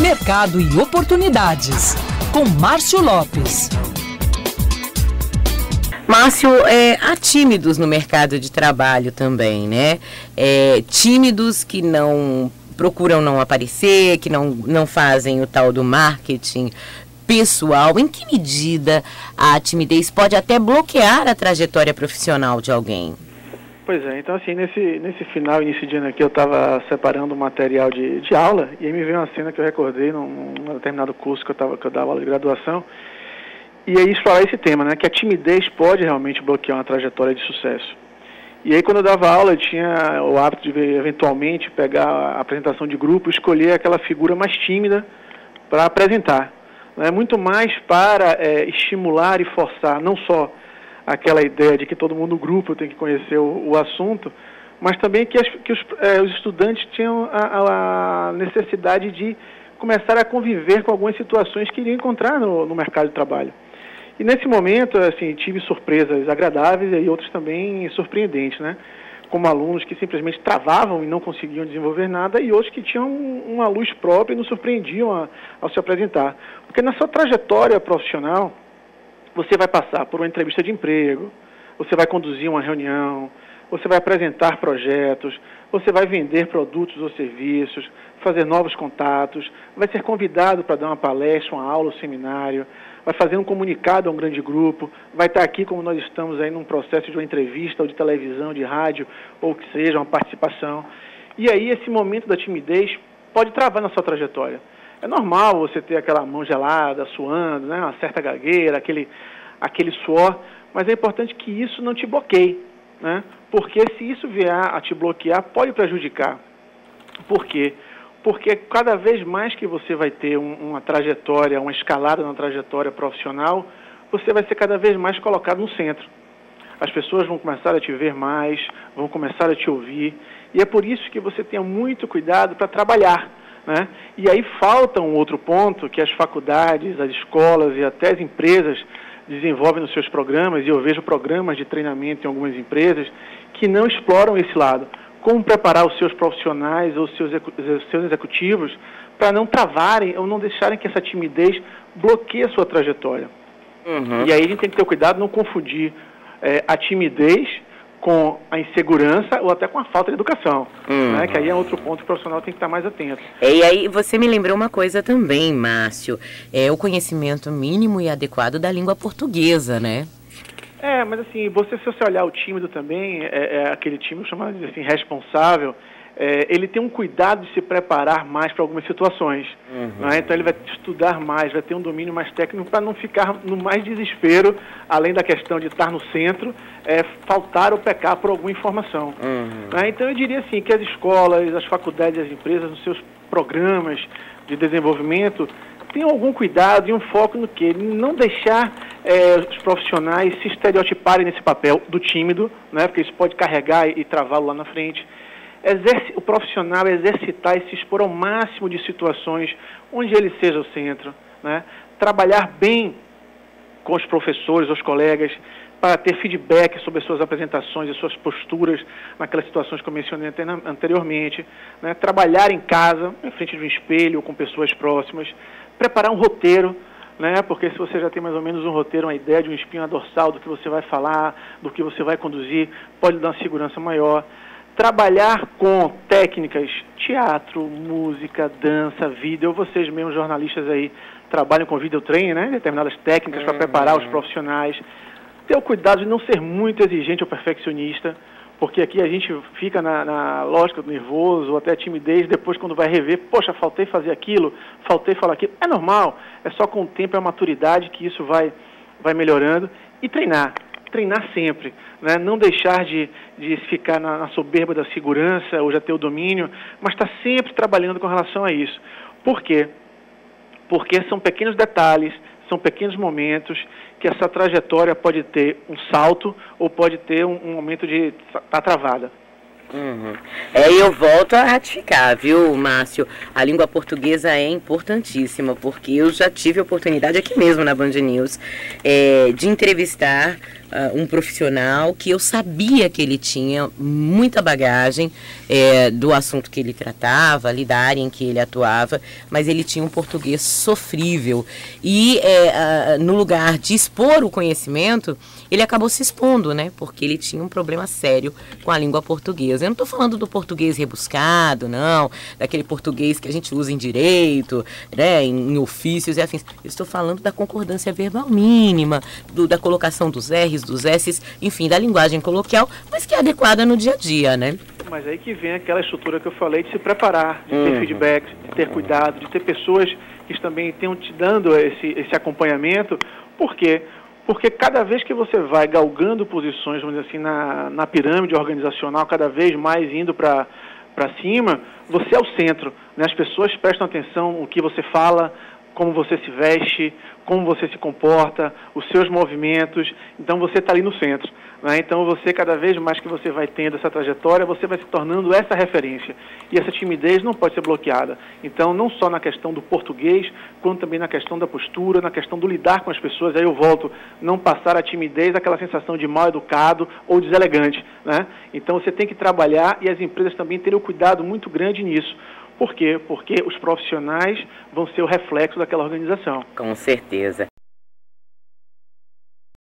Mercado e oportunidades, com Márcio Lopes. Márcio, há tímidos no mercado de trabalho também, né? Tímidos que não procuram não aparecer, que não fazem o tal do marketing pessoal. Em que medida a timidez pode até bloquear a trajetória profissional de alguém? Pois é, então assim, nesse final, início de ano aqui, eu estava separando um material de aula, e aí me veio uma cena que eu recordei num determinado curso que eu dava aula de graduação, e aí explorar esse tema, né, que a timidez pode realmente bloquear uma trajetória de sucesso. E aí quando eu dava aula, eu tinha o hábito de eventualmente pegar a apresentação de grupo e escolher aquela figura mais tímida para apresentar. Né, muito mais para estimular e forçar, não só aquela ideia de que todo mundo no grupo tem que conhecer o assunto, mas também que os estudantes tinham a necessidade de começar a conviver com algumas situações que iriam encontrar no mercado de trabalho. E nesse momento, assim, tive surpresas agradáveis e outras também surpreendentes, né? Como alunos que simplesmente travavam e não conseguiam desenvolver nada, e outros que tinham uma luz própria e nos surpreendiam ao se apresentar. Porque na sua trajetória profissional, você vai passar por uma entrevista de emprego, você vai conduzir uma reunião, você vai apresentar projetos, você vai vender produtos ou serviços, fazer novos contatos, vai ser convidado para dar uma palestra, uma aula, um seminário, vai fazer um comunicado a um grande grupo, vai estar aqui como nós estamos aí num processo de uma entrevista ou de televisão, de rádio, ou que seja, uma participação. E aí esse momento da timidez pode travar na sua trajetória. É normal você ter aquela mão gelada, suando, né, uma certa gagueira, aquele suor, mas é importante que isso não te bloqueie, né? Porque se isso vier a te bloquear, pode prejudicar. Por quê? Porque cada vez mais que você vai ter uma trajetória, uma escalada na trajetória profissional, você vai ser cada vez mais colocado no centro. As pessoas vão começar a te ver mais, vão começar a te ouvir, e é por isso que você tenha muito cuidado para trabalhar, né? E aí falta um outro ponto que as faculdades, as escolas e até as empresas desenvolvem nos seus programas, e eu vejo programas de treinamento em algumas empresas que não exploram esse lado. Como preparar os seus profissionais ou os seus executivos para não travarem ou não deixarem que essa timidez bloqueie a sua trajetória. Uhum. E aí a gente tem que ter cuidado, não confundir a timidez com a insegurança ou até com a falta de educação, né? Que aí é outro ponto que o profissional tem que estar mais atento. E aí você me lembrou uma coisa também, Márcio, o conhecimento mínimo e adequado da língua portuguesa, né? Mas assim, se você olhar o tímido também, aquele tímido chamado de assim, responsável, ele tem um cuidado de se preparar mais para algumas situações. Uhum. Né? Então ele vai estudar mais, vai ter um domínio mais técnico para não ficar no mais desespero, além da questão de estar no centro, faltar ou pecar por alguma informação. Uhum. Né? Então eu diria assim, que as escolas, as faculdades, as empresas, nos seus programas de desenvolvimento, tenham algum cuidado e um foco no quê? Não deixar os profissionais se estereotiparem nesse papel do tímido, né? Porque isso pode carregar e travá-lo lá na frente. O profissional exercitar e se expor ao máximo de situações onde ele seja o centro, né? Trabalhar bem com os professores, os colegas, para ter feedback sobre as suas apresentações e suas posturas naquelas situações que eu mencionei anteriormente, né? Trabalhar em casa, em frente de um espelho ou com pessoas próximas, preparar um roteiro, né? Porque se você já tem mais ou menos um roteiro, uma ideia de um espinho dorsal do que você vai falar, do que você vai conduzir, pode dar uma segurança maior. Trabalhar com técnicas, teatro, música, dança, vídeo, vocês mesmos jornalistas aí trabalham com video training, né? Determinadas técnicas para preparar os profissionais. Ter o cuidado de não ser muito exigente ou perfeccionista, porque aqui a gente fica na lógica do nervoso ou até timidez, depois quando vai rever, poxa, faltei fazer aquilo, faltei falar aquilo. É normal, é só com o tempo e a maturidade que isso vai melhorando. E treinar sempre, né? Não deixar de ficar na soberba da segurança ou já ter o domínio, mas estar sempre trabalhando com relação a isso. Por quê? Porque são pequenos detalhes, são pequenos momentos que essa trajetória pode ter um salto ou pode ter um momento de estar travada. Uhum. Eu volto a ratificar, viu, Márcio? A língua portuguesa é importantíssima, porque eu já tive a oportunidade aqui mesmo na Band News de entrevistar um profissional que eu sabia que ele tinha muita bagagem do assunto que ele tratava, ali da área em que ele atuava, mas ele tinha um português sofrível. E no lugar de expor o conhecimento, ele acabou se expondo, né? Porque ele tinha um problema sério com a língua portuguesa. Eu não estou falando do português rebuscado, não, daquele português que a gente usa em direito, né, em ofícios e afins. Eu estou falando da concordância verbal mínima, da colocação dos R's, dos S's, enfim, da linguagem coloquial, mas que é adequada no dia a dia, né? Mas aí que vem aquela estrutura que eu falei de se preparar, de ter feedback, de ter cuidado, de ter pessoas que também tenham te dando esse acompanhamento. Por quê? Porque cada vez que você vai galgando posições, vamos dizer assim, na pirâmide organizacional, cada vez mais indo para cima, você é o centro, né? As pessoas prestam atenção no que você fala, como você se veste, como você se comporta, os seus movimentos, então você está ali no centro, né? Então você, cada vez mais que você vai tendo essa trajetória, você vai se tornando essa referência, e essa timidez não pode ser bloqueada. Então, não só na questão do português, quanto também na questão da postura, na questão do lidar com as pessoas, aí eu volto, não passar a timidez, aquela sensação de mal educado ou deselegante, né? Então você tem que trabalhar, e as empresas também terem um cuidado muito grande nisso. Por quê? Porque os profissionais vão ser o reflexo daquela organização. Com certeza.